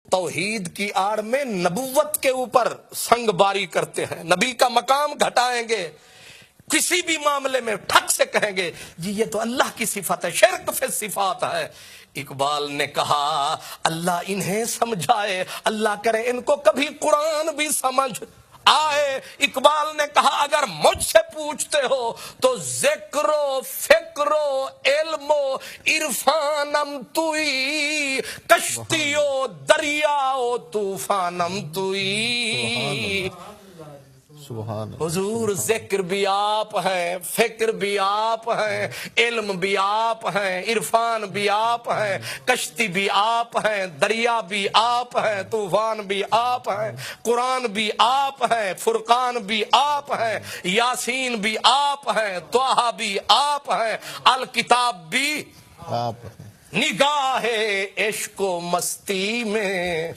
توحید کی آڑ میں نبوت کے اوپر سنگ باری کرتے ہیں، نبی کا مقام گھٹائیں گے، کسی بھی معاملے میں ٹھک سے کہیں گے جی یہ تو اللہ کی صفت ہے، شرک فی صفات ہے۔ اقبال نے کہا اللہ انہیں سمجھائے، اللہ کرے ان کو کبھی قرآن بھی سمجھ آئے۔ اقبال نے کہا اگر مجھ سے پوچھتے ہو تو ذکر و فکر و علم و عرفانم توئی، کشتی و دریا و طوفانم توئی۔ حضور ذکر بھی آپ ہیں، فکر بھی آپ ہیں، علم بھی آپ ہیں، عرفان بھی آپ ہیں، کشتی بھی آپ ہیں، دریا بھی آپ ہیں، طوفان بھی آپ ہیں، قرآن بھی آپ ہیں، فرقان بھی آپ ہیں، یاسین بھی آپ ہیں، طٰہٰ بھی آپ ہیں، الکتاب بھی آپ ہیں۔ نگاہ عشق و مستی میں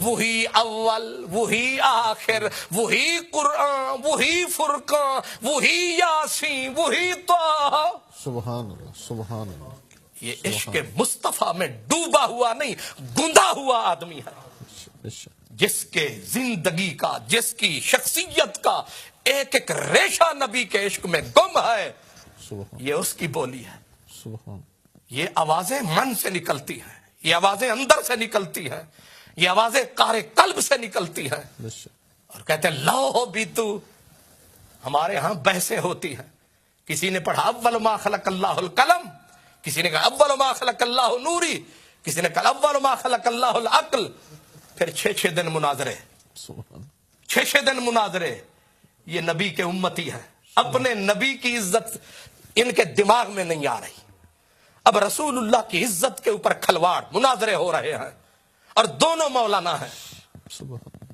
وہی اول وہی آخر، وہی قرآن وہی فرقان وہی یاسین وہی طٰہٰ۔ سبحان اللہ سبحان اللہ۔ یہ عشق مصطفیٰ میں ڈوبا ہوا نہیں، گندا ہوا آدمی ہے، جس کے زندگی کا، جس کی شخصیت کا ایک ایک ریشہ نبی کے عشق میں گم ہے، یہ اس کی بولی ہے۔ سبحان۔ یہ آوازیں من سے نکلتی ہیں، یہ آوازیں اندر سے نکلتی ہیں، یہ آوازیں قعر قلب سے نکلتی ہیں، اور کہتے ہیں لوح بھی تو۔ ہمارے ہاں بحثیں ہوتی ہیں، کسی نے پڑھا اول ما خلق اللہ القلم، کسی نے کہا اول ما خلق اللہ نوری، کسی نے کہا اول ما خلق اللہ العقل، پھر 6 دن مناظرے، 6 دن مناظرے۔ یہ نبی کے امتی ہیں، اپنے نبی کی عزت ان کے دماغ میں نہیں آ رہی، اب رسول اللہ کی عزت کے اوپر کھلواڑ، مناظرے ہو رہے ہیں، اور دونوں مولانا ہیں۔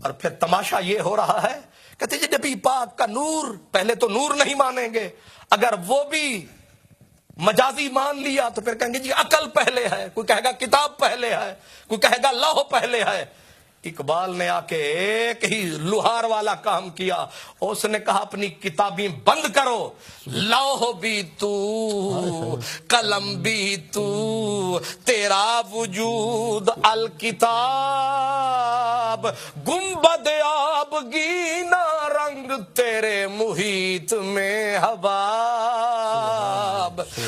اور پھر تماشا یہ ہو رہا ہے، کہتے ہیں نبی پاک کا نور، پہلے تو نور نہیں مانیں گے، اگر وہ بھی مجازی مان لیا تو پھر کہیں گے جی عقل پہلے ہے، کوئی کہے گا کتاب پہلے ہے، کوئی کہے گا لوح پہلے ہے۔ اقبال نے آ کے ایک ہی لوہار والا کام کیا، اس نے کہا اپنی کتابیں بند کرو، لوح بھی تو، قلم بھی تو، تیرا وجود الکتاب، گنبد آبگینہ رنگ تیرے محیط میں حباب،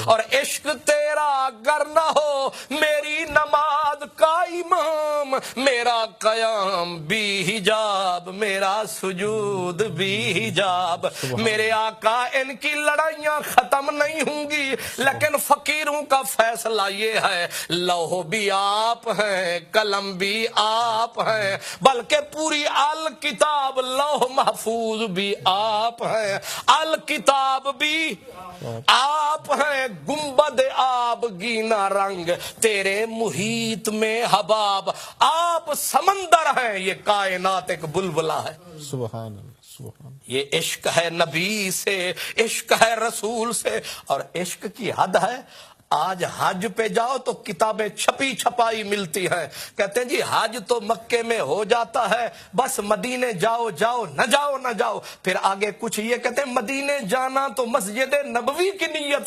اور عشق تیرا گر نہ ہو میری نماز کا امام، میرا قیام بھی حجاب، میرا سجود بھی حجاب۔ میرے آقا ان کی لڑائیاں ختم نہیں ہوں گی، لیکن فقیروں کا فیصلہ یہ ہے لوح بھی آپ ہیں، قلم بھی آپ ہیں، بلکہ پوری الکتاب لوح محفوظ بھی آپ ہیں، الکتاب بھی آپ ہیں، گنبد آبگینہ رنگ تیرے محیط میں حباب۔ آپ سمندر ہیں، یہ کائنات ایک بلبلہ ہے۔ سبحان اللہ سبحان۔ یہ عشق ہے نبی سے، عشق ہے رسول سے، اور عشق کی حد ہے۔ آج حج پہ جاؤ تو کتابیں چھپی چھپائی ملتی ہیں، کہتے ہیں جی حج تو مکے میں ہو جاتا ہے، بس مدینے جاؤ جاؤ نہ جاؤ نہ جاؤ، پھر آگے کچھ یہ کہتے ہیں مدینے جانا تو مسجد نبوی کی نیت